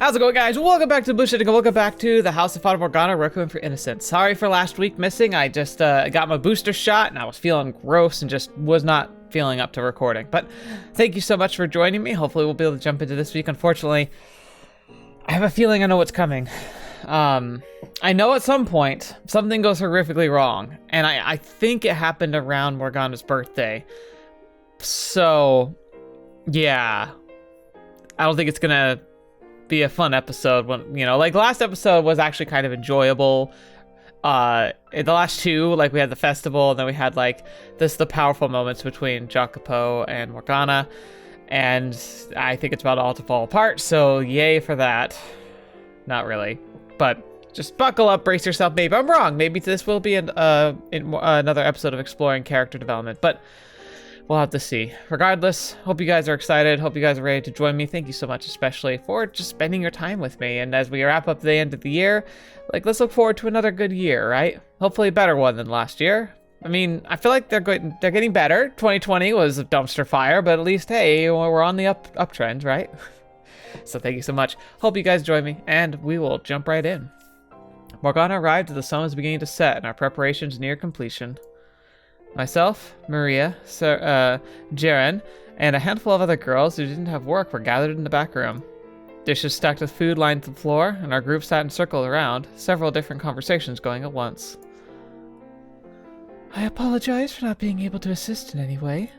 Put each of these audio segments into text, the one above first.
How's it going, guys? Welcome back to TheBlueShifting. Welcome back to the House of Fata Morgana, Requiem for Innocence. Sorry for last week missing. I just got my booster shot and I was feeling gross and just was not feeling up to recording. But thank you so much for joining me. Hopefully we'll be able to jump into this week. Unfortunately, I have a feeling I know what's coming. I know at some point something goes horrifically wrong, and I think it happened around Morgana's birthday. So, yeah. I don't think it's gonna be a fun episode when, you know, like last episode was actually kind of enjoyable. In the last two, like we had the festival and then we had like the powerful moments between Jacopo and Morgana, and I think it's about all to fall apart, so yay for that. Not really, but just buckle up, brace yourself. Maybe I'm wrong. Maybe this will be another episode of exploring character development, but we'll have to see. Regardless, hope you guys are excited. Hope you guys are ready to join me. Thank you so much, especially for just spending your time with me. And as we wrap up the end of the year, like, let's look forward to another good year, right? Hopefully a better one than last year. I mean, I feel like they're getting better. 2020 was a dumpster fire, but at least, hey, we're on the uptrend, right? So thank you so much. Hope you guys join me, and we will jump right in. Morgana arrived as the sun was beginning to set, and our preparations near completion. Myself, Maria, Jaren, and a handful of other girls who didn't have work were gathered in the back room. Dishes stacked with food lined the floor, and our group sat in circle around, several different conversations going at once. I apologize for not being able to assist in any way.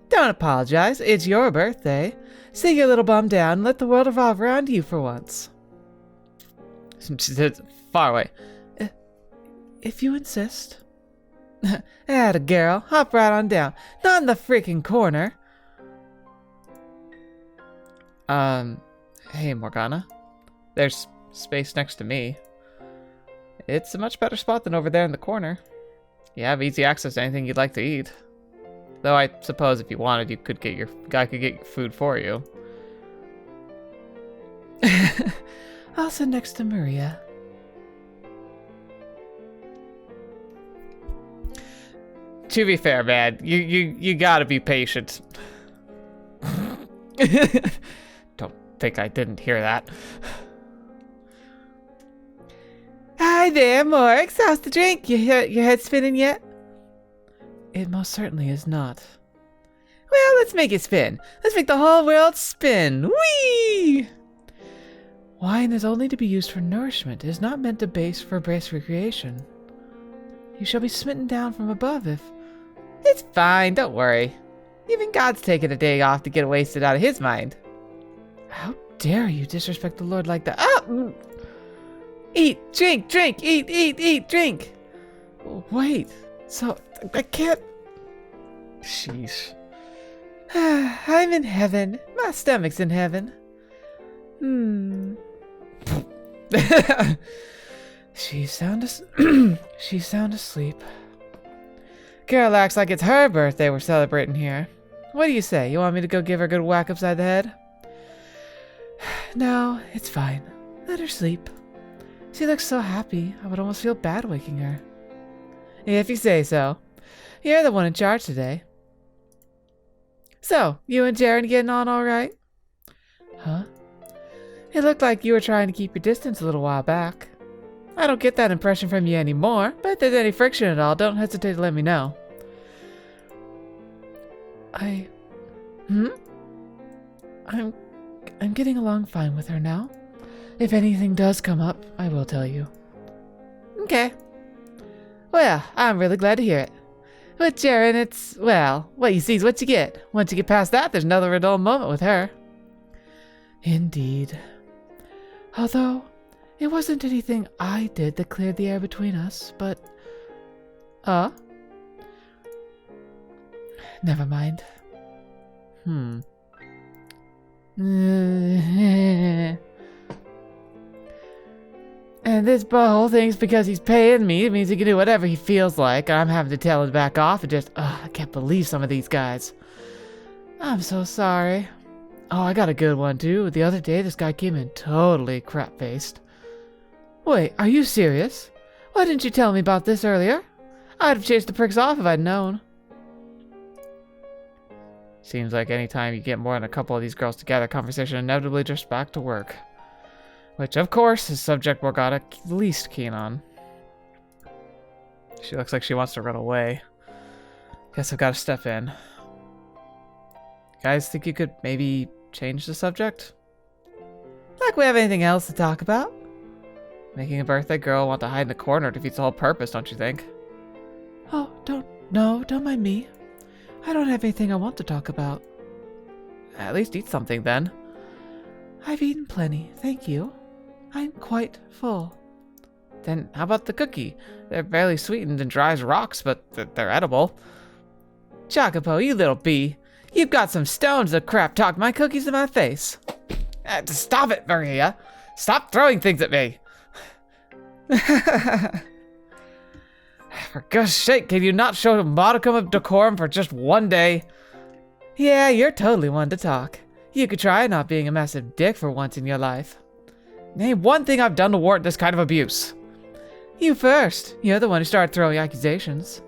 Don't apologize, it's your birthday. Sit your little bum down and let the world revolve around you for once. Far away. If you insist. Atta girl, hop right on down. Not in the freaking corner. Hey Morgana. There's space next to me. It's a much better spot than over there in the corner. You have easy access to anything you'd like to eat. Though I suppose if you wanted, you could get your food for you. I'll sit next to Maria. To be fair, man, you gotta be patient. Don't think I didn't hear that. Hi there, Morgs. How's the drink? Your head spinning yet? It most certainly is not. Well, let's make it spin. Let's make the whole world spin. Whee! Wine is only to be used for nourishment. It is not meant to base recreation. You shall be smitten down from above if... It's fine, don't worry. Even God's taken a day off to get wasted out of his mind. How dare you disrespect the Lord like that? Oh! Eat, drink, eat, drink. Wait, so I can't... Sheesh. I'm in heaven. My stomach's in heaven. She's sound asleep. Girl acts like it's her birthday we're celebrating here. What do you say? You want me to go give her a good whack upside the head? No, it's fine. Let her sleep. She looks so happy, I would almost feel bad waking her. If you say so. You're the one in charge today. So, you and Jaren getting on all right? Huh? It looked like you were trying to keep your distance a little while back. I don't get that impression from you anymore, but if there's any friction at all, don't hesitate to let me know. I'm getting along fine with her now. If anything does come up, I will tell you. Okay. Well, I'm really glad to hear it. With Jaren, it's, well, what you see is what you get. Once you get past that, there's another dull moment with her. Indeed. Although, it wasn't anything I did that cleared the air between us, but... Never mind. And this whole thing's because he's paying me. It means he can do whatever he feels like. I'm having to tell him to back off and just... I can't believe some of these guys. I'm so sorry. Oh, I got a good one, too. The other day, this guy came in totally crap-faced. Wait, are you serious? Why didn't you tell me about this earlier? I'd have chased the pricks off if I'd known. Seems like anytime you get more than a couple of these girls together, conversation inevitably drifts back to work. Which, of course, is subject Morgana least keen on. She looks like she wants to run away. Guess I've got to step in. Guys, think you could maybe change the subject? Like we have anything else to talk about? Making a birthday girl want to hide in the corner defeats the whole purpose, don't you think? Oh, don't mind me. I don't have anything I want to talk about. At least eat something then. I've eaten plenty, thank you. I'm quite full. Then how about the cookie? They're barely sweetened and dry as rocks, but they're edible. Jacopo, you little bee. You've got some stones to crap talk my cookies in my face. Stop it, Maria. Stop throwing things at me. For gosh sake, can you not show a modicum of decorum for just one day? Yeah, you're totally one to talk. You could try not being a massive dick for once in your life. Name one thing I've done to warrant this kind of abuse. You first. You're the one who started throwing accusations.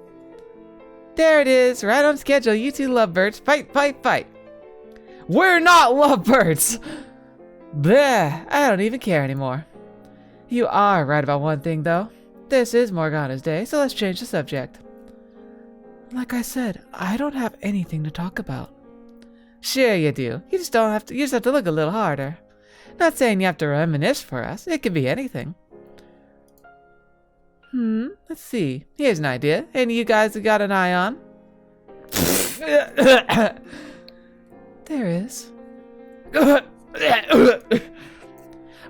There it is, right on schedule. You two lovebirds. Fight, fight, fight. We're not lovebirds! Bleh, I don't even care anymore. You are right about one thing, though. This is Morgana's day, so let's change the subject. Like I said, I don't have anything to talk about. Sure you do. You just have to look a little harder. Not saying you have to reminisce for us. It could be anything. Let's see. Here's an idea. Any of you guys got an eye on? There is.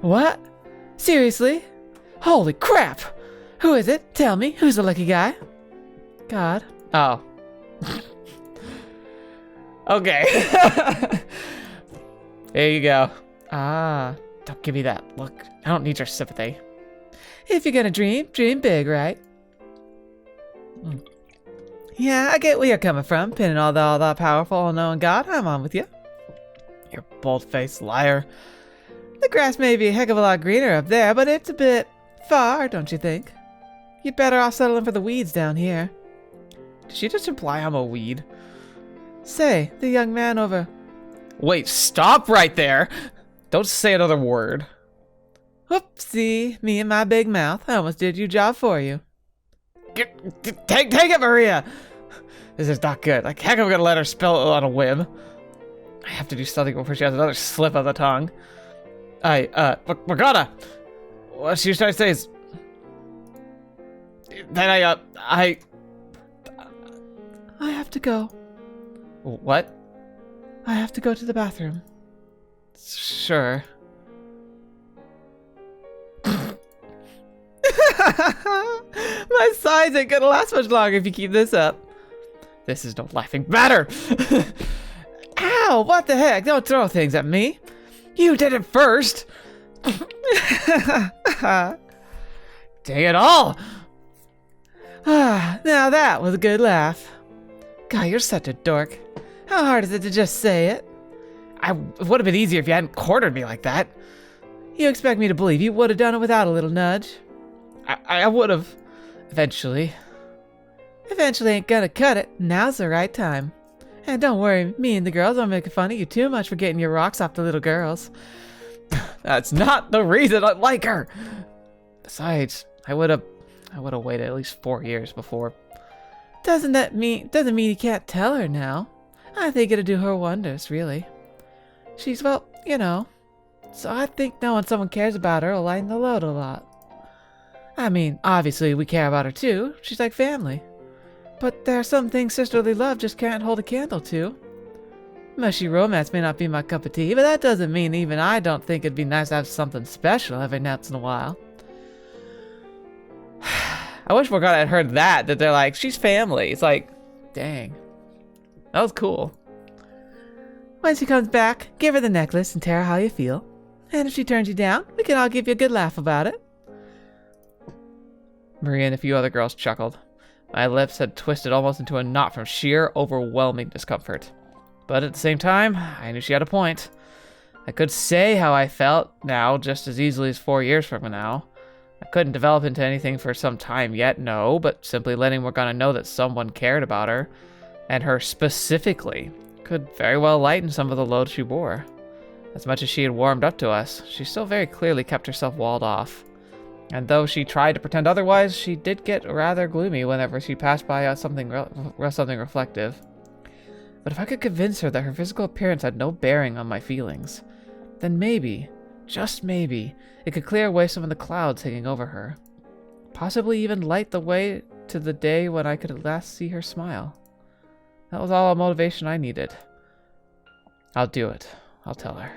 What? Seriously? Holy crap! Who is it? Tell me. Who's the lucky guy? God. Oh. Okay. There you go. Ah, don't give me that look. I don't need your sympathy. If you're gonna dream, dream big, right? Yeah, I get where you're coming from, pinning all that powerful, all-knowing God. I'm on with you. You bold-faced liar. The grass may be a heck of a lot greener up there, but it's a bit far, don't you think? You'd better off settling for the weeds down here. Did she just imply I'm a weed? Say, the young man over... Wait, stop right there! Don't say another word. Whoopsie, me and my big mouth. I almost did your job for you. Take it, Maria! This is not good. Like, heck, I'm gonna let her spell it on a whim. I have to do something before she has another slip of the tongue. Morgana! What she was trying to say is... Then I have to go. What? I have to go to the bathroom. Sure. My sides ain't gonna last much longer if you keep this up. This is no laughing matter. Ow, what the heck? Don't throw things at me. You did it first. Dang it all. Now that was a good laugh. God, you're such a dork. How hard is it to just say it? It would have been easier if you hadn't cornered me like that. You expect me to believe you would have done it without a little nudge? I would have. Eventually. Eventually ain't gonna cut it. Now's the right time. And don't worry, me and the girls aren't making fun of you too much for getting your rocks off the little girls. That's not the reason I like her. Besides, I would have waited at least 4 years before. Doesn't mean you can't tell her now. I think it'll do her wonders, really. She's, well, you know. So I think knowing someone cares about her will lighten the load a lot. I mean, obviously we care about her too. She's like family. But there are some things sisterly love just can't hold a candle to. Mushy romance may not be my cup of tea, but that doesn't mean even I don't think it'd be nice to have something special every once in a while. I wish Morgana had heard that they're like, she's family. It's like, dang. That was cool. When she comes back, give her the necklace and tell her how you feel. And if she turns you down, we can all give you a good laugh about it. Maria and a few other girls chuckled. My lips had twisted almost into a knot from sheer, overwhelming discomfort. But at the same time, I knew she had a point. I could say how I felt now just as easily as 4 years from now. I couldn't develop into anything for some time yet, no, but simply letting Morgana know that someone cared about her, and her specifically, could very well lighten some of the load she bore. As much as she had warmed up to us, she still very clearly kept herself walled off. And though she tried to pretend otherwise, she did get rather gloomy whenever she passed by something reflective. But if I could convince her that her physical appearance had no bearing on my feelings, then maybe, just maybe, it could clear away some of the clouds hanging over her. Possibly even light the way to the day when I could at last see her smile. That was all the motivation I needed. I'll do it. I'll tell her.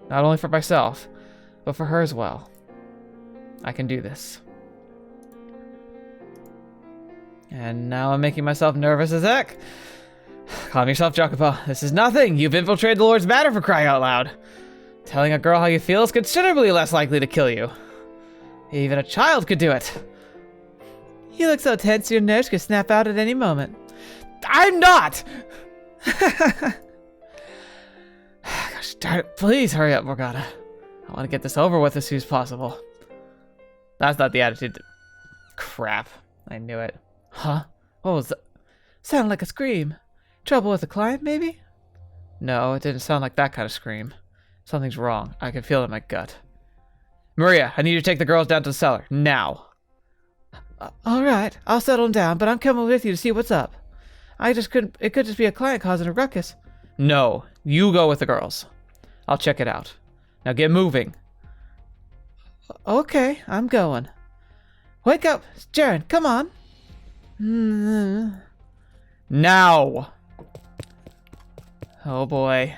Not only for myself, but for her as well. I can do this. And now I'm making myself nervous as heck. Calm yourself, Jacopo. This is nothing. You've infiltrated the Lord's Manor, for crying out loud. Telling a girl how you feel is considerably less likely to kill you. Even a child could do it. You look so tense your nerves could snap out at any moment. I'm not! Gosh darn it. Please hurry up, Morgana. I want to get this over with as soon as possible. That's not the attitude. Crap. I knew it. Huh? What was that? Sounded like a scream. Trouble with a client, maybe? No, it didn't sound like that kind of scream. Something's wrong. I can feel it in my gut. Maria, I need you to take the girls down to the cellar. Now. All right. I'll settle them down, but I'm coming with you to see what's up. It could just be a client causing a ruckus. No. You go with the girls. I'll check it out. Now get moving. Okay, I'm going. Wake up, Jaren, come on. Now. Oh boy.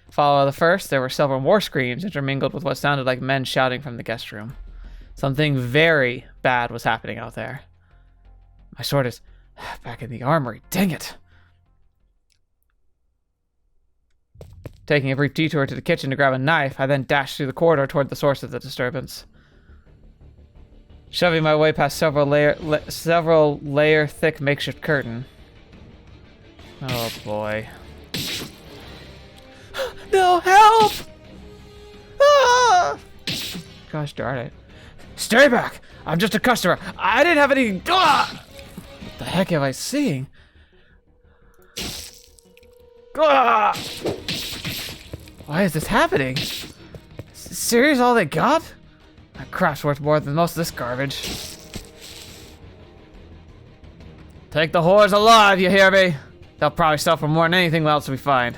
Follow the first, there were several more screams intermingled with what sounded like men shouting from the guest room. Something very bad was happening out there. My sword is back in the armory. Dang it. Taking a brief detour to the kitchen to grab a knife, I then dashed through the corridor toward the source of the disturbance. Shoving my way past several layer thick makeshift curtain. Oh boy. No, help! Ah! Gosh darn it. Stay back! I'm just a customer. I didn't have any... Ah! What the heck am I seeing? Ah! Why is this happening? Serious all they got? That crap's worth more than most of this garbage. Take the whores alive, you hear me? They'll probably sell for more than anything else we find.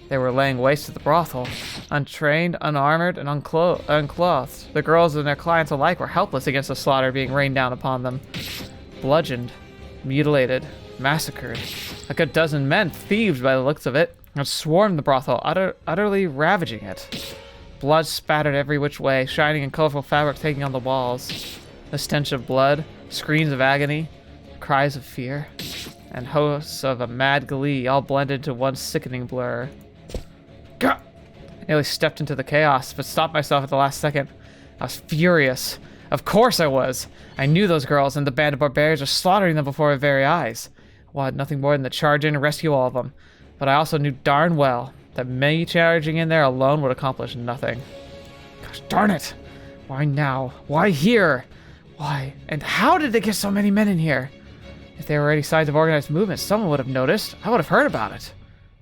They were laying waste to the brothel. Untrained, unarmored, and unclothed. The girls and their clients alike were helpless against the slaughter being rained down upon them. Bludgeoned, mutilated, massacred. Like a dozen men, thieves by the looks of it, had swarmed the brothel, utterly ravaging it. Blood spattered every which way, shining in colorful fabric taking on the walls. The stench of blood, screams of agony, cries of fear, and hosts of a mad glee all blended into one sickening blur. Gah! I nearly stepped into the chaos, but stopped myself at the last second. I was furious. Of course I was. I knew those girls and the band of barbarians were slaughtering them before my very eyes. I wanted nothing more than to charge in and rescue all of them. But I also knew darn well that me charging in there alone would accomplish nothing. Gosh darn it! Why now? Why here? Why? And how did they get so many men in here? If there were any signs of organized movement, someone would have noticed. I would have heard about it.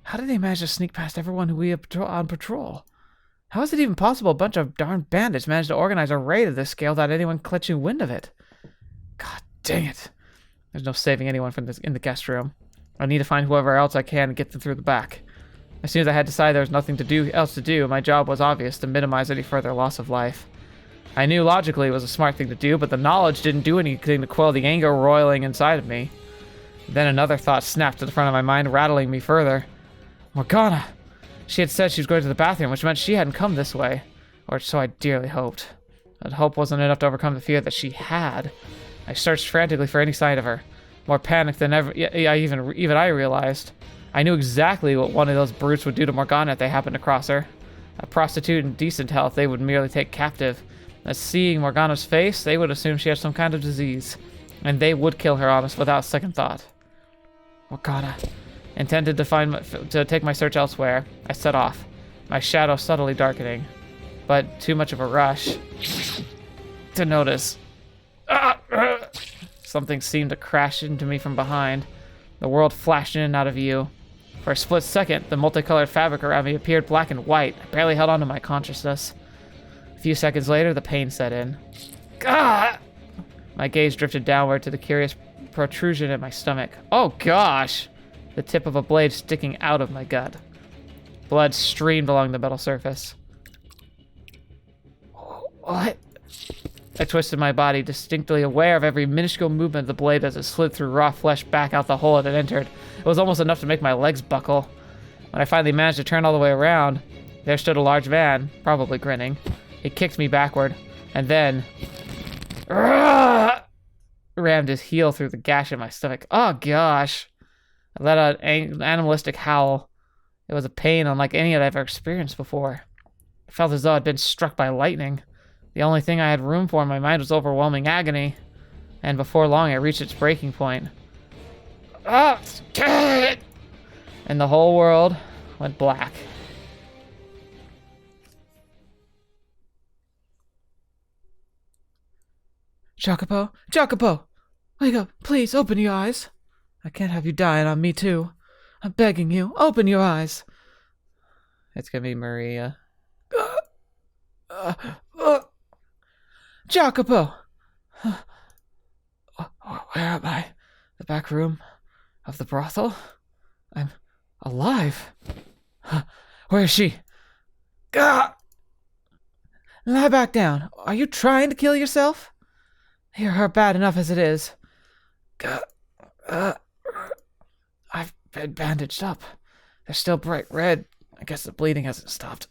How did they manage to sneak past everyone who we had on patrol? How is it even possible a bunch of darn bandits managed to organize a raid of this scale without anyone catching wind of it? God dang it. There's no saving anyone from this in the guest room. I need to find whoever else I can and get them through the back. As soon as I had decided there was nothing else to do, my job was obvious: to minimize any further loss of life. I knew logically it was a smart thing to do, but the knowledge didn't do anything to quell the anger roiling inside of me. Then another thought snapped to the front of my mind, rattling me further. Morgana! She had said she was going to the bathroom, which meant she hadn't come this way. Or so I dearly hoped. But hope wasn't enough to overcome the fear that she had. I searched frantically for any sign of her. More panicked than ever, even I realized. I knew exactly what one of those brutes would do to Morgana if they happened to cross her. A prostitute in decent health they would merely take captive. As seeing Morgana's face, they would assume she had some kind of disease. And they would kill her honest without second thought. Morgana. Intended to take my search elsewhere, I set off, my shadow subtly darkening. But too much of a rush to notice. Something seemed to crash into me from behind. The world flashed in and out of view. For a split second, the multicolored fabric around me appeared black and white. I barely held on to my consciousness. A few seconds later, the pain set in. Gah! My gaze drifted downward to the curious protrusion in my stomach. Oh gosh! The tip of a blade sticking out of my gut. Blood streamed along the metal surface. What? I twisted my body, distinctly aware of every minuscule movement of the blade as it slid through raw flesh back out the hole it had entered. It was almost enough to make my legs buckle. When I finally managed to turn all the way around, there stood a large man, probably grinning. He kicked me backward, and then rammed his heel through the gash in my stomach. Oh gosh. I let out an animalistic howl. It was a pain unlike any I'd ever experienced before. I felt as though I'd been struck by lightning. The only thing I had room for in my mind was overwhelming agony, and before long I reached its breaking point. And the whole world went black. Jacopo? Jacopo! Wake up, please, open your eyes. I can't have you dying on me too. I'm begging you, open your eyes. It's gonna be Maria. Jacopo! Where am I? The back room of the brothel? I'm alive. Where is she? Lie back down. Are you trying to kill yourself? You're hurt bad enough as it is. I've been bandaged up. They're still bright red. I guess the bleeding hasn't stopped.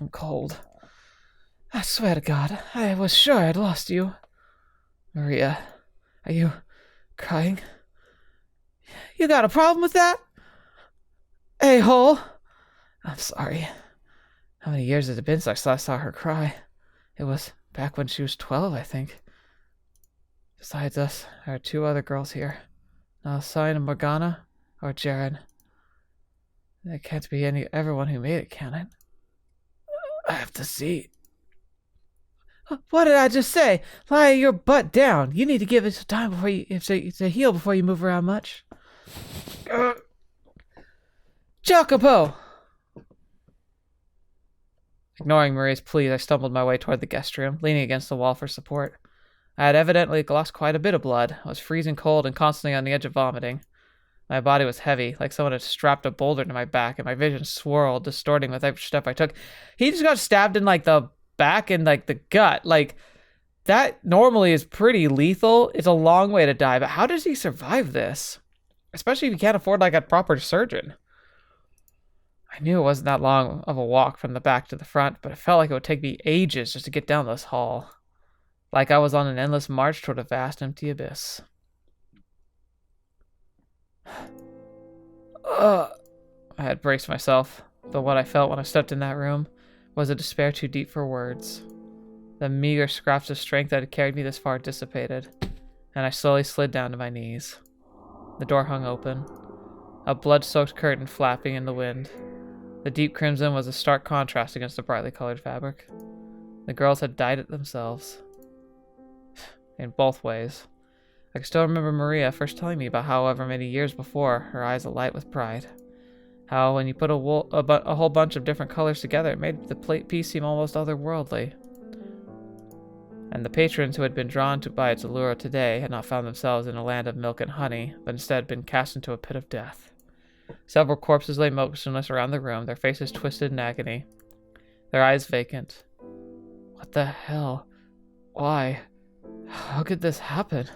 I'm cold. I swear to God, I was sure I'd lost you. Maria, are you crying? You got a problem with that? A-hole? I'm sorry. How many years has it been since I saw her cry? It was back when she was 12, I think. Besides us, there are 2 other girls here. Not a sign of Morgana or Jaren. There can't be everyone who made it, can it? I have to see. What did I just say? Lie your butt down. You need to give it some time before to heal before you move around much. Jacopo! Ignoring Maria's pleas, I stumbled my way toward the guest room, leaning against the wall for support. I had evidently lost quite a bit of blood. I was freezing cold and constantly on the edge of vomiting. My body was heavy, like someone had strapped a boulder to my back, and my vision swirled, distorting with every step I took. He just got stabbed in, like, the back and, like, the gut. Like, that normally is pretty lethal. It's a long way to die, but how does he survive this? Especially if you can't afford, like, a proper surgeon. I knew it wasn't that long of a walk from the back to the front, but it felt like it would take me ages just to get down this hall. Like I was on an endless march toward a vast, empty abyss. I had braced myself, but what I felt when I stepped in that room was a despair too deep for words. The meager scraps of strength that had carried me this far dissipated, and I slowly slid down to my knees. The door hung open, a blood-soaked curtain flapping in the wind. The deep crimson was a stark contrast against the brightly colored fabric. The girls had dyed it themselves. In both ways. I can still remember Maria first telling me about however many years before, her eyes alight with pride. How when you put a whole bunch of different colors together, it made the piece seem almost otherworldly. And the patrons who had been drawn to by its allure today had not found themselves in a land of milk and honey, but instead been cast into a pit of death. Several corpses lay motionless around the room, their faces twisted in agony, their eyes vacant. What the hell? Why? How could this happen?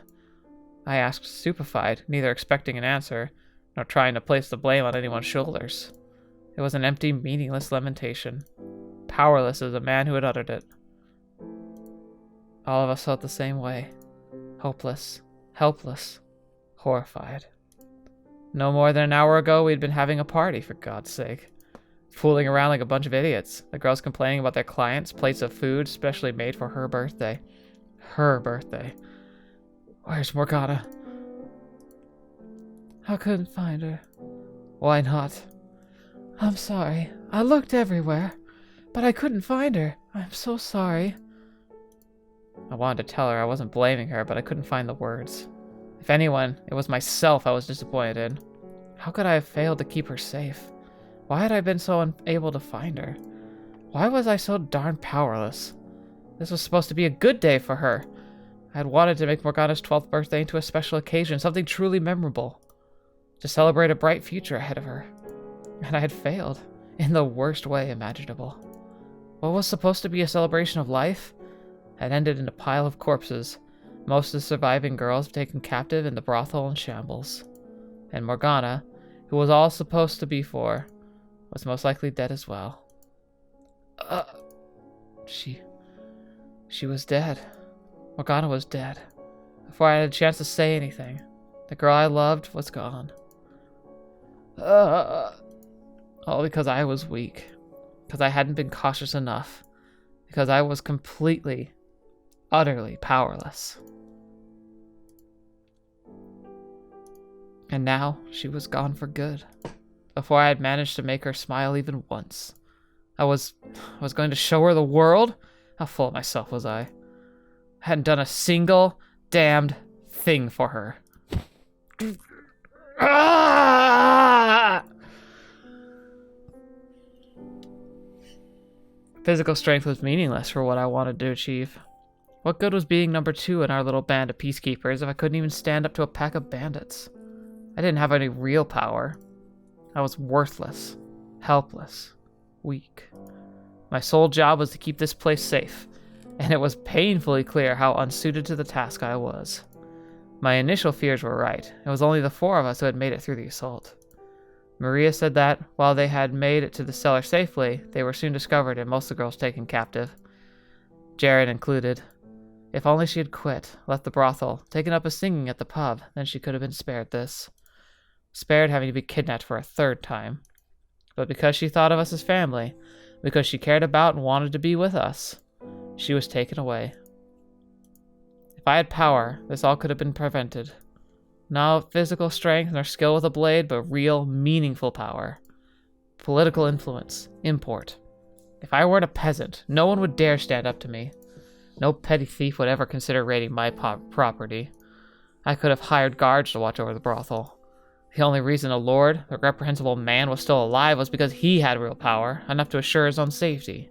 I asked, stupefied, neither expecting an answer, nor trying to place the blame on anyone's shoulders. It was an empty, meaningless lamentation, powerless as the man who had uttered it. All of us felt the same way, hopeless, helpless, horrified. No more than an hour ago, we had been having a party, for God's sake. Fooling around like a bunch of idiots, the girls complaining about their clients' plates of food specially made for her birthday. Her birthday. Where's Morgana? I couldn't find her. Why not? I'm sorry. I looked everywhere, but I couldn't find her. I'm so sorry. I wanted to tell her I wasn't blaming her, but I couldn't find the words. If anyone, it was myself I was disappointed in. How could I have failed to keep her safe? Why had I been so unable to find her? Why was I so darn powerless? This was supposed to be a good day for her. I had wanted to make Morgana's 12th birthday into a special occasion, something truly memorable, to celebrate a bright future ahead of her. And I had failed, in the worst way imaginable. What was supposed to be a celebration of life had ended in a pile of corpses, most of the surviving girls taken captive in the brothel in shambles. And Morgana, who was all supposed to be for, was most likely dead as well. She was dead. Morgana was dead. Before I had a chance to say anything, the girl I loved was gone. All because I was weak. Because I hadn't been cautious enough. Because I was completely, utterly powerless. And now she was gone for good. Before I had managed to make her smile even once. I was going to show her the world? How full of myself was I? I hadn't done a single damned thing for her. Physical strength was meaningless for what I wanted to achieve. What good was being number 2 in our little band of peacekeepers if I couldn't even stand up to a pack of bandits? I didn't have any real power. I was worthless, helpless, weak. My sole job was to keep this place safe, and it was painfully clear how unsuited to the task I was. My initial fears were right. It was only the 4 of us who had made it through the assault. Maria said that, while they had made it to the cellar safely, they were soon discovered and most of the girls taken captive. Jared included. If only she had quit, left the brothel, taken up a singing at the pub, then she could have been spared this. Spared having to be kidnapped for a 3rd time. But because she thought of us as family, because she cared about and wanted to be with us, she was taken away. If I had power, this all could have been prevented. Not physical strength nor skill with a blade, but real, meaningful power. Political influence. Import. If I weren't a peasant, no one would dare stand up to me. No petty thief would ever consider raiding my property. I could have hired guards to watch over the brothel. The only reason a lord, the reprehensible man, was still alive was because he had real power, enough to assure his own safety.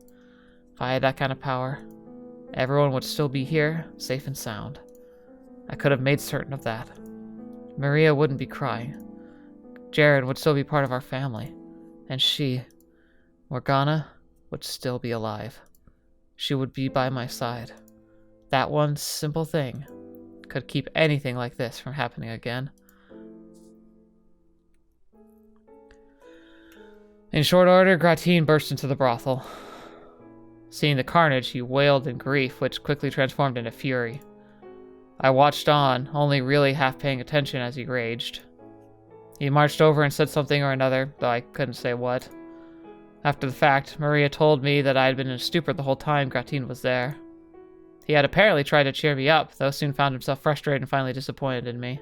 If I had that kind of power, everyone would still be here, safe and sound. I could have made certain of that. Maria wouldn't be crying. Jared would still be part of our family. And she, Morgana, would still be alive. She would be by my side. That one simple thing could keep anything like this from happening again. In short order, Gratien burst into the brothel. Seeing the carnage, he wailed in grief, which quickly transformed into fury. I watched on, only really half paying attention as he raged. He marched over and said something or another, though I couldn't say what. After the fact, Maria told me that I had been in a stupor the whole time Gratien was there. He had apparently tried to cheer me up, though soon found himself frustrated and finally disappointed in me.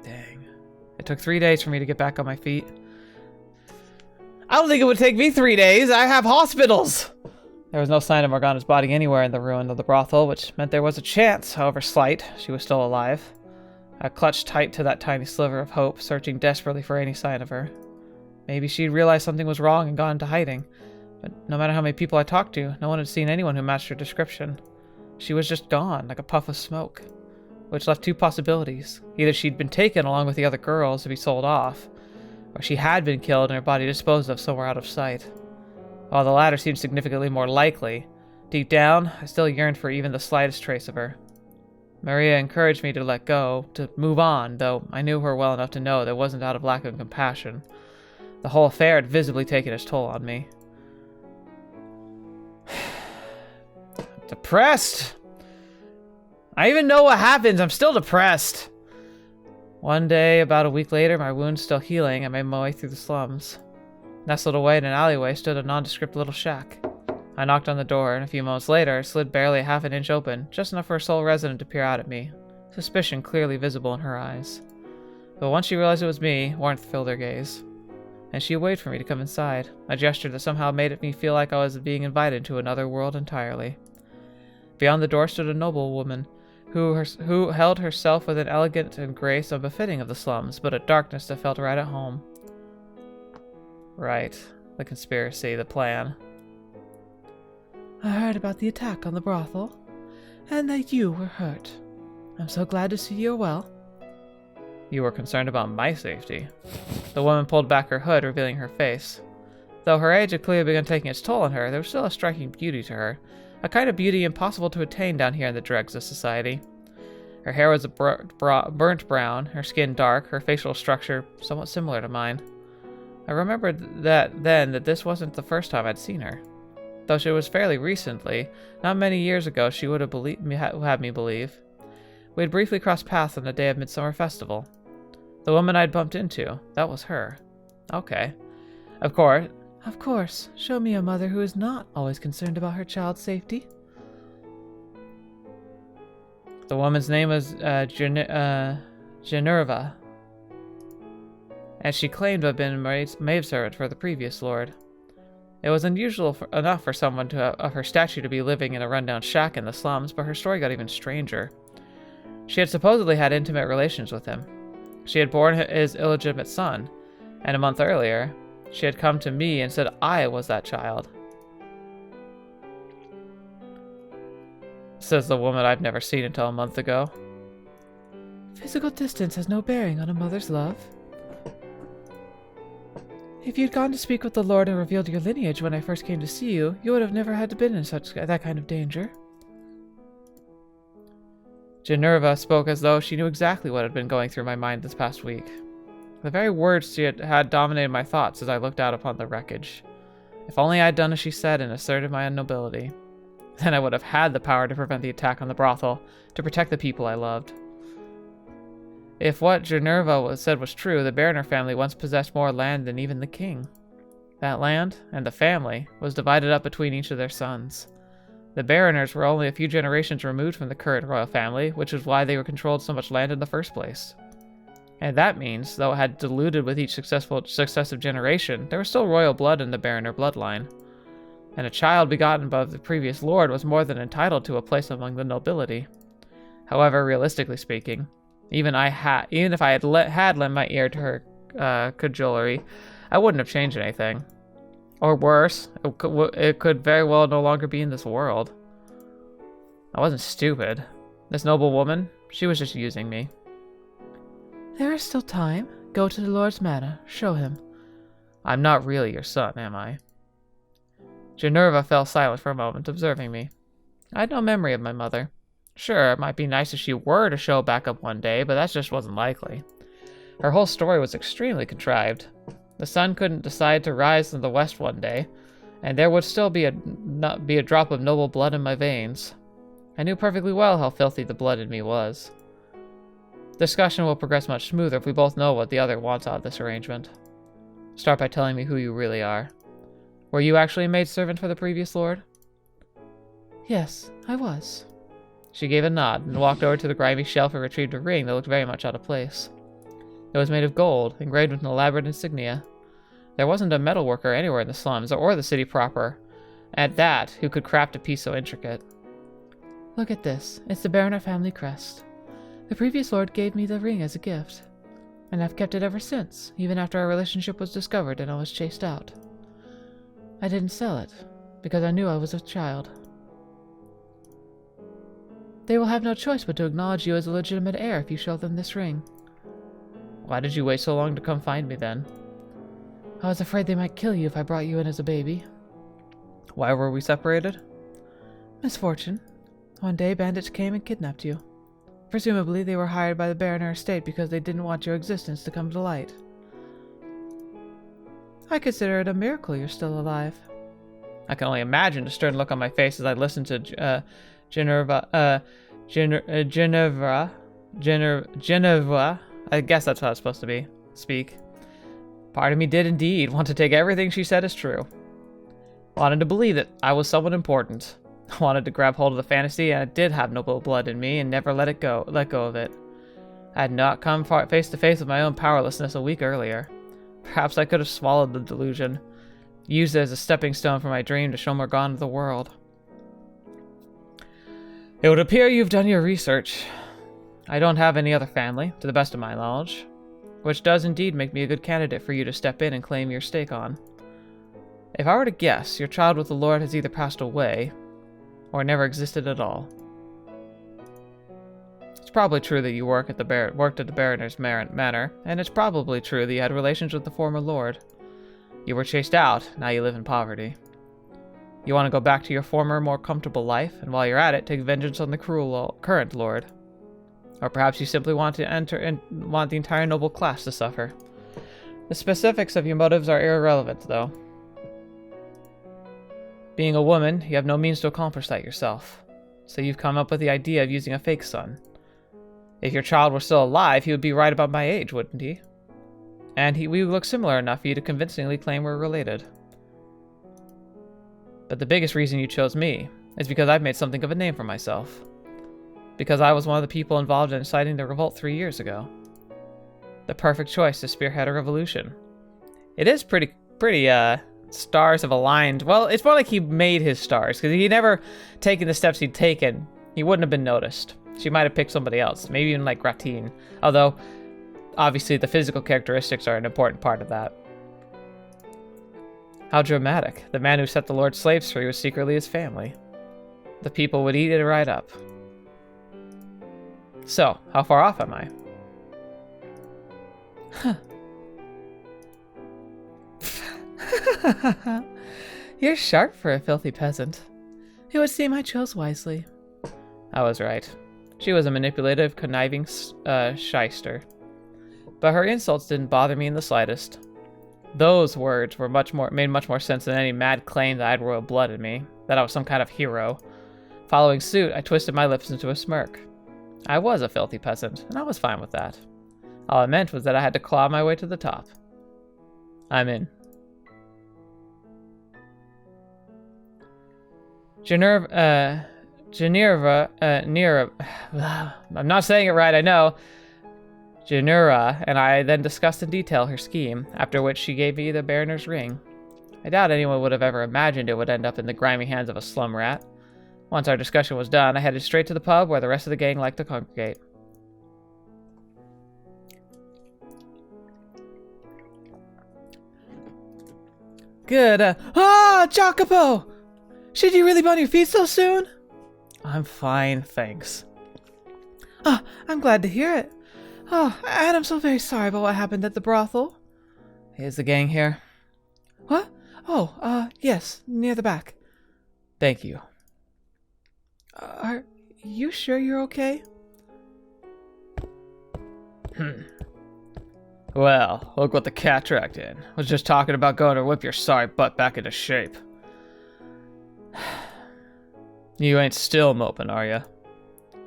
Dang. It took 3 days for me to get back on my feet. I don't think it would take me 3 days. I have hospitals. There was no sign of Morgana's body anywhere in the ruin of the brothel, which meant there was a chance, however slight, she was still alive. I clutched tight to that tiny sliver of hope, searching desperately for any sign of her. Maybe she'd realized something was wrong and gone into hiding. But no matter how many people I talked to, no one had seen anyone who matched her description. She was just gone, like a puff of smoke. Which left 2 possibilities. Either she'd been taken along with the other girls to be sold off, or she had been killed and her body disposed of somewhere out of sight. While the latter seemed significantly more likely, deep down, I still yearned for even the slightest trace of her. Maria encouraged me to let go, to move on, though I knew her well enough to know that it wasn't out of lack of compassion. The whole affair had visibly taken its toll on me. Depressed! I even know what happens. I'm still depressed. One day, about a week later, my wound still healing, I made my way through the slums. Nestled away in an alleyway stood a nondescript little shack. I knocked on the door, and a few moments later, it slid barely a half an inch open, just enough for a sole resident to peer out at me, suspicion clearly visible in her eyes. But once she realized it was me, warmth filled her gaze. And she waited for me to come inside, a gesture that somehow made me feel like I was being invited to another world entirely. Beyond the door stood a noble woman, who held herself with an elegance and grace unbefitting of the slums, but a darkness that felt right at home. Right. The conspiracy, the plan. I heard about the attack on the brothel, and that you were hurt. I'm so glad to see you're well. You were concerned about my safety. The woman pulled back her hood, revealing her face. Though her age had clearly begun taking its toll on her, there was still a striking beauty to her. A kind of beauty impossible to attain down here in the dregs of society. Her hair was burnt brown, her skin dark, her facial structure somewhat similar to mine. I remembered that this wasn't the first time I'd seen her. Though she was fairly recently, not many years ago she would have had me believe. We had briefly crossed paths on the day of Midsummer Festival. The woman I'd bumped into, that was her. Okay. Of course, show me a mother who is not always concerned about her child's safety. The woman's name was Jinerva, and she claimed to have been maidservant for the previous lord. It was unusual enough for someone of her stature to be living in a rundown shack in the slums, but her story got even stranger. She had supposedly had intimate relations with him. She had borne his illegitimate son, and a month earlier, she had come to me and said I was that child. Says the woman I've never seen until a month ago. Physical distance has no bearing on a mother's love. If you'd gone to speak with the Lord and revealed your lineage when I first came to see you, you would have never had to been in that kind of danger. Jinerva spoke as though she knew exactly what had been going through my mind this past week. The very words she had dominated my thoughts as I looked out upon the wreckage. If only I had done as she said and asserted my own nobility. Then I would have had the power to prevent the attack on the brothel, to protect the people I loved. If what Jinerva said was true, the Barroner family once possessed more land than even the king. That land, and the family, was divided up between each of their sons. The Barroners were only a few generations removed from the current royal family, which is why they were controlled so much land in the first place. And that means, though it had diluted with each successive generation, there was still royal blood in the Barroner bloodline. And a child begotten above the previous lord was more than entitled to a place among the nobility. However, realistically speaking, even if I had lent my ear to her cajolery, I wouldn't have changed anything. Or worse, it could very well no longer be in this world. I wasn't stupid. This noble woman, she was just using me. There is still time. Go to the Lord's manor. Show him. I'm not really your son, am I? Jinerva fell silent for a moment, observing me. I had no memory of my mother. Sure, it might be nice if she were to show back up one day, but that just wasn't likely. Her whole story was extremely contrived. The sun couldn't decide to rise in the west one day, and there would still be a drop of noble blood in my veins. I knew perfectly well how filthy the blood in me was. Discussion will progress much smoother if we both know what the other wants out of this arrangement. Start by telling me who you really are. Were you actually a maidservant for the previous lord? Yes, I was. She gave a nod and walked over to the grimy shelf and retrieved a ring that looked very much out of place. It was made of gold, engraved with an elaborate insignia. There wasn't a metalworker anywhere in the slums, or the city proper, at that, who could craft a piece so intricate. Look at this. It's the Barroner family crest. The previous lord gave me the ring as a gift, and I've kept it ever since, even after our relationship was discovered and I was chased out. I didn't sell it, because I knew I was a child. They will have no choice but to acknowledge you as a legitimate heir if you show them this ring. Why did you wait so long to come find me then? I was afraid they might kill you if I brought you in as a baby. Why were we separated? Misfortune. One day bandits came and kidnapped you. Presumably they were hired by the Barroner estate because they didn't want your existence to come to light. I consider it a miracle you're still alive. I can only imagine the stern look on my face as I listened to Jinerva. I guess that's how it's supposed to speak. Part of me did indeed want to take everything she said as true. Wanted to believe that I was someone important. Wanted to grab hold of the fantasy, and I did have noble blood in me, and never let go of it. I had not come face to face with my own powerlessness a week earlier. Perhaps I could have swallowed the delusion, used it as a stepping stone for my dream to show Morgana the world. It would appear you've done your research. I don't have any other family, to the best of my knowledge, which does indeed make me a good candidate for you to step in and claim your stake on. If I were to guess, your child with the Lord has either passed away, or never existed at all. It's probably true that you worked at the Baroner's Manor, and it's probably true that you had relations with the former Lord. You were chased out, now you live in poverty. You want to go back to your former, more comfortable life, and while you're at it, take vengeance on the cruel current Lord. Or perhaps you simply want to want the entire noble class to suffer. The specifics of your motives are irrelevant, though. Being a woman, you have no means to accomplish that yourself, so you've come up with the idea of using a fake son. If your child were still alive, he would be right about my age, wouldn't he? And we would look similar enough for you to convincingly claim we're related. But the biggest reason you chose me is because I've made something of a name for myself. Because I was one of the people involved in inciting the revolt 3 years ago. The perfect choice to spearhead a revolution. It is pretty, stars have aligned. Well, it's more like he made his stars, because if he'd never taken the steps he'd taken, he wouldn't have been noticed. She might have picked somebody else, maybe even like Gratine. Although, obviously, the physical characteristics are an important part of that. How dramatic. The man who set the Lord's slaves free was secretly his family. The people would eat it right up. So, how far off am I? Huh. You're sharp for a filthy peasant. It would seem I chose wisely. I was right. She was a manipulative, conniving shyster. But her insults didn't bother me in the slightest. Those words were made much more sense than any mad claim that I had royal blood in me, that I was some kind of hero. Following suit, I twisted my lips into a smirk. I was a filthy peasant, and I was fine with that. All it meant was that I had to claw my way to the top. I'm in. Jinerva, I'm not saying it right, I know. Jinerva and I then discussed in detail her scheme, after which she gave me the Baroner's ring. I doubt anyone would have ever imagined it would end up in the grimy hands of a slum rat. Once our discussion was done, I headed straight to the pub where the rest of the gang liked to congregate. Good, Jacopo! Should you really be on your feet so soon? I'm fine, thanks. Oh, I'm glad to hear it. Oh, and I'm so very sorry about what happened at the brothel. Is the gang here? What? Oh, yes, near the back. Thank you. Are you sure you're okay? Well, look what the cat dragged in. Was just talking about going to whip your sorry butt back into shape. You ain't still moping, are ya?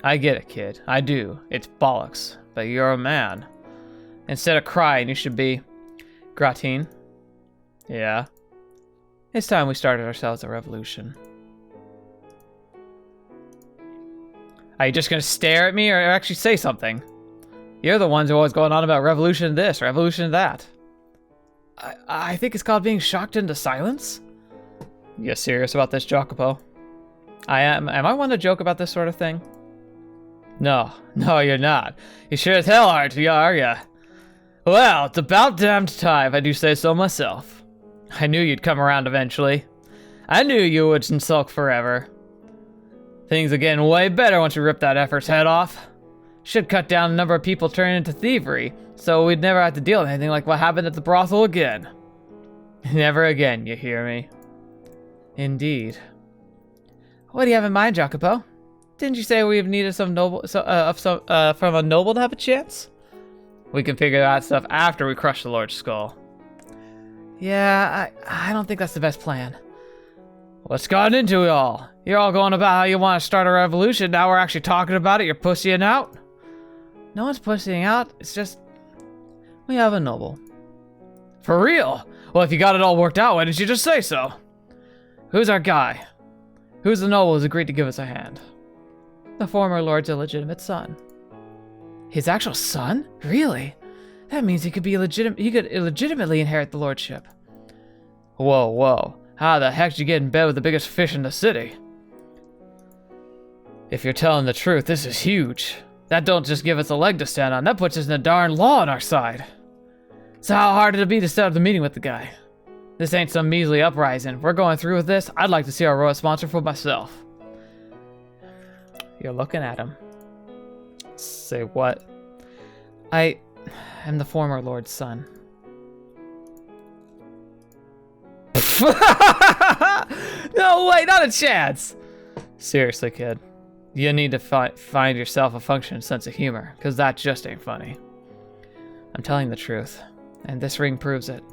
I get it, kid. I do. It's bollocks. But you're a man. Instead of crying, you should be... Gratine? Yeah? It's time we started ourselves a revolution. Are you just gonna stare at me or actually say something? You're the ones who are always going on about revolution this, revolution that. I think it's called being shocked into silence. You serious about this, Jacopo? I am. Am I one to joke about this sort of thing? No, you're not. You sure as hell aren't, are ya? Well, it's about damned time, if I do say so myself. I knew you'd come around eventually. I knew you wouldn't sulk forever. Things are getting way better once we rip that effort's head off. Should cut down the number of people turning into thievery, so we'd never have to deal with anything like what happened at the brothel again. Never again, you hear me? Indeed. What do you have in mind, Jacopo? Didn't you say we've needed from a noble to have a chance? We can figure that stuff after we crush the Lord's skull. Yeah, I don't think that's the best plan. What's gotten into it all? You're all going about how you want to start a revolution. Now we're actually talking about it. You're pussying out? No one's pussying out. It's just... we have a noble. For real? Well, if you got it all worked out, why didn't you just say so? Who's our guy? Who's the noble who's agreed to give us a hand? The former lord's illegitimate son. His actual son? Really? That means he could illegitimately inherit the lordship. Whoa. How the heck did you get in bed with the biggest fish in the city? If you're telling the truth, this is huge. That don't just give us a leg to stand on, that puts us in a darn law on our side. So how hard it'll be to set up the meeting with the guy? This ain't some measly uprising. If we're going through with this, I'd like to see our royal sponsor for myself. You're looking at him. Say what? I am the former Lord's son. No way, not a chance! Seriously, kid. You need to find yourself a functioning sense of humor, because that just ain't funny. I'm telling the truth, and this ring proves it.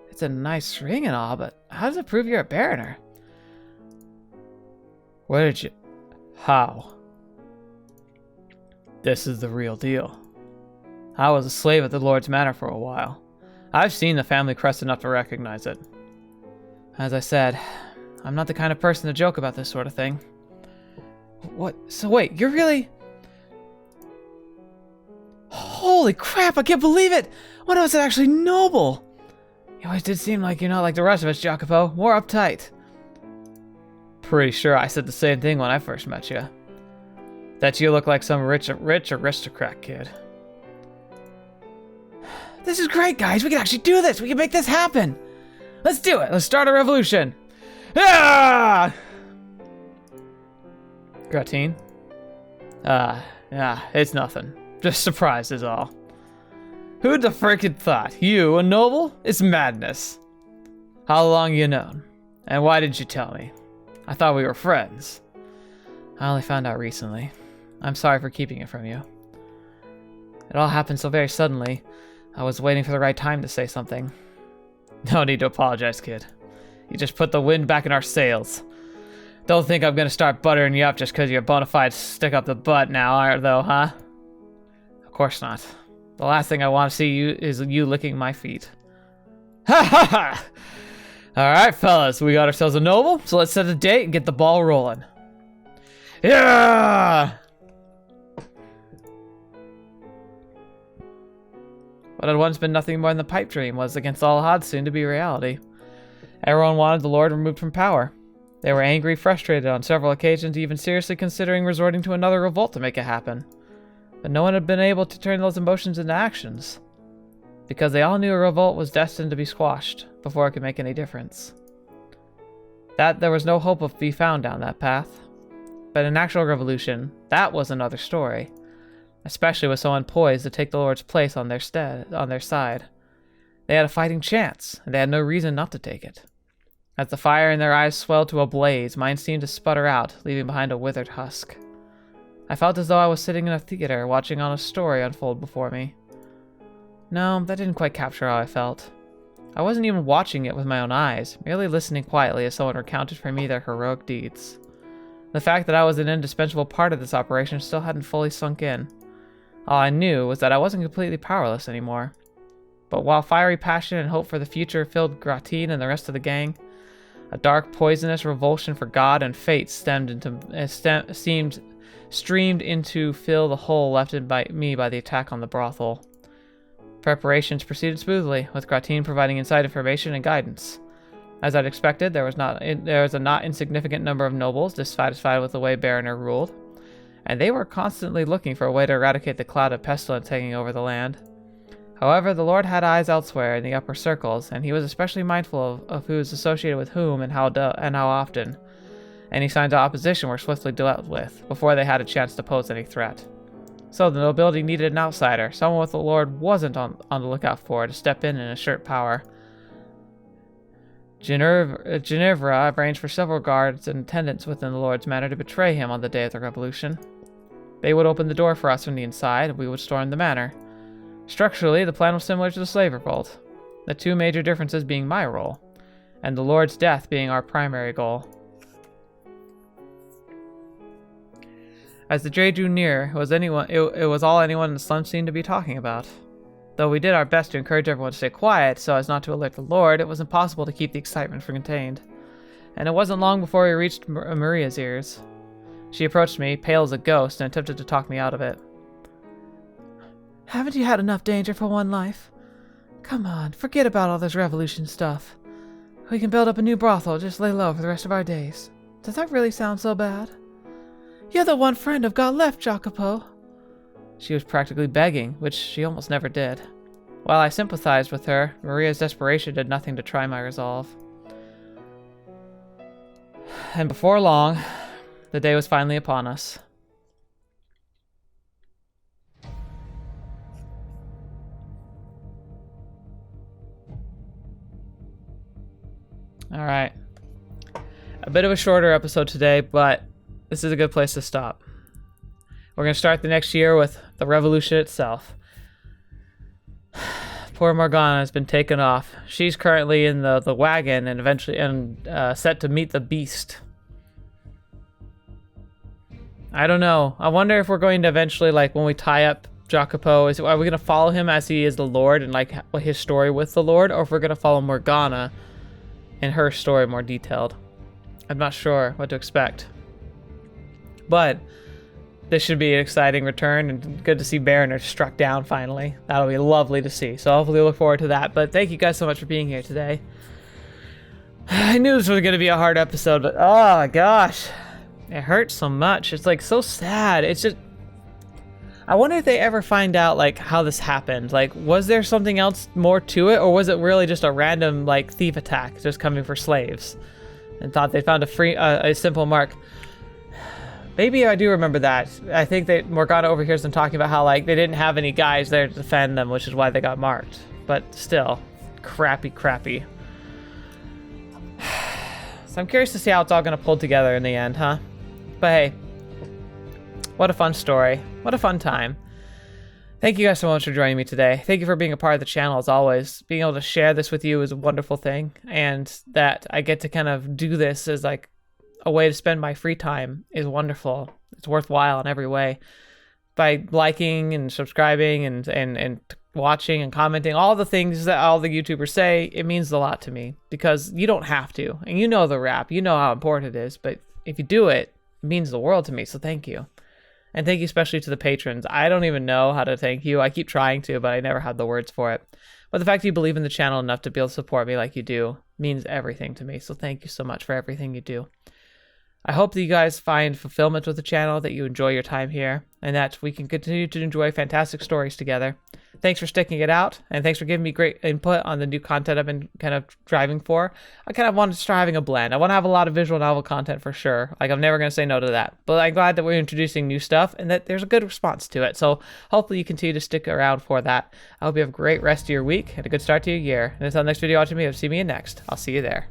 It's a nice ring and all, but how does it prove you're a baroner? Where did you... How? This is the real deal. I was a slave at the Lord's Manor for a while. I've seen the family crest enough to recognize it. As I said, I'm not the kind of person to joke about this sort of thing. What? So wait, you're really... Holy crap, I can't believe it! When was it actually noble? You always did seem like you're not like the rest of us, Jacopo. More uptight. Pretty sure I said the same thing when I first met you. That you look like some rich aristocrat kid. This is great, guys. We can actually do this. We can make this happen. Let's do it. Let's start a revolution. Ah! Gratine? Yeah, it's nothing. Just surprised is all. Who'd the frickin' thought? You, a noble? It's madness. How long you known? And why didn't you tell me? I thought we were friends. I only found out recently. I'm sorry for keeping it from you. It all happened so very suddenly. I was waiting for the right time to say something. No need to apologize, kid. You just put the wind back in our sails. Don't think I'm gonna start buttering you up just because you're a bona fide stick up the butt now, though, huh? Of course not. The last thing I want to see is you licking my feet. Ha ha ha! Alright, fellas, we got ourselves a noble, so let's set a date and get the ball rolling. Yeah! What had once been nothing more than a pipe dream was, against all odds, soon to be reality. Everyone wanted the Lord removed from power. They were angry, frustrated on several occasions, even seriously considering resorting to another revolt to make it happen. But no one had been able to turn those emotions into actions, because they all knew a revolt was destined to be squashed before it could make any difference. That there was no hope of be found down that path. But an actual revolution, that was another story. Especially with someone poised to take the Lord's place on their side. They had a fighting chance, and they had no reason not to take it. As the fire in their eyes swelled to a blaze, mine seemed to sputter out, leaving behind a withered husk. I felt as though I was sitting in a theater, watching on a story unfold before me. No, that didn't quite capture how I felt. I wasn't even watching it with my own eyes, merely listening quietly as someone recounted for me their heroic deeds. The fact that I was an indispensable part of this operation still hadn't fully sunk in. All I knew was that I wasn't completely powerless anymore. But while fiery passion and hope for the future filled Gratine and the rest of the gang, a dark, poisonous revulsion for God and fate streamed in to fill the hole left by the attack on the brothel. Preparations proceeded smoothly, with Gratine providing inside information and guidance. As I'd expected, there was a not insignificant number of nobles dissatisfied with the way Baroner ruled, and they were constantly looking for a way to eradicate the cloud of pestilence hanging over the land. However, the Lord had eyes elsewhere in the upper circles, and he was especially mindful of who was associated with whom and how often. Any signs of opposition were swiftly dealt with, before they had a chance to pose any threat. So the nobility needed an outsider, someone what the Lord wasn't on the lookout for, to step in and assert power. Jinerva arranged for several guards and attendants within the Lord's manor to betray him on the day of the revolution. They would open the door for us from the inside, and we would storm the manor. Structurally, the plan was similar to the slave revolt, the two major differences being my role, and the Lord's death being our primary goal. As the day drew near, it was all anyone in the slum seemed to be talking about. Though we did our best to encourage everyone to stay quiet so as not to alert the Lord, it was impossible to keep the excitement contained. And it wasn't long before we reached Maria's ears. She approached me, pale as a ghost, and attempted to talk me out of it. Haven't you had enough danger for one life? Come on, forget about all this revolution stuff. We can build up a new brothel, just lay low for the rest of our days. Does that really sound so bad? You're the one friend I've got left, Jacopo. She was practically begging, which she almost never did. While I sympathized with her, Maria's desperation did nothing to try my resolve. And before long, the day was finally upon us. Alright. A bit of a shorter episode today, but this is a good place to stop. We're going to start the next year with the revolution itself. Poor Morgana has been taken off. She's currently in the wagon and eventually set to meet the beast. I don't know. I wonder if we're going to eventually, like, when we tie up Jacopo, are we going to follow him as he is the Lord and, like, his story with the Lord? Or if we're going to follow Morgana and her story more detailed? I'm not sure what to expect. But this should be an exciting return, and good to see Baronet struck down finally. That'll be lovely to see. So hopefully look forward to that. But thank you guys so much for being here today. I knew this was going to be a hard episode, but oh my gosh. It hurts so much. It's like so sad. It's just, I wonder if they ever find out like how this happened. Like, was there something else more to it, or was it really just a random like thief attack just coming for slaves and thought they found a simple mark? Maybe I do remember that. I think that Morgana overhears them talking about how like they didn't have any guys there to defend them, which is why they got marked. But still, crappy. So I'm curious to see how it's all gonna pull together in the end, huh? But hey, what a fun story. What a fun time. Thank you guys so much for joining me today. Thank you for being a part of the channel as always. Being able to share this with you is a wonderful thing, and that I get to kind of do this as like a way to spend my free time is wonderful. It's worthwhile in every way. By liking and subscribing and watching and commenting, all the things that all the YouTubers say, it means a lot to me because you don't have to. And you know the rap, you know how important it is, but if you do it, it means the world to me. So thank you. And thank you especially to the patrons. I don't even know how to thank you. I keep trying to, but I never have the words for it. But the fact that you believe in the channel enough to be able to support me like you do means everything to me. So thank you so much for everything you do. I hope that you guys find fulfillment with the channel, that you enjoy your time here, and that we can continue to enjoy fantastic stories together. Thanks for sticking it out, and thanks for giving me great input on the new content I've been kind of driving for. I kind of want to start having a blend. I want to have a lot of visual novel content for sure. Like, I'm never going to say no to that. But I'm glad that we're introducing new stuff and that there's a good response to it. So hopefully you continue to stick around for that. I hope you have a great rest of your week and a good start to your year. And until the next video, watching me, see me in next. I'll see you there.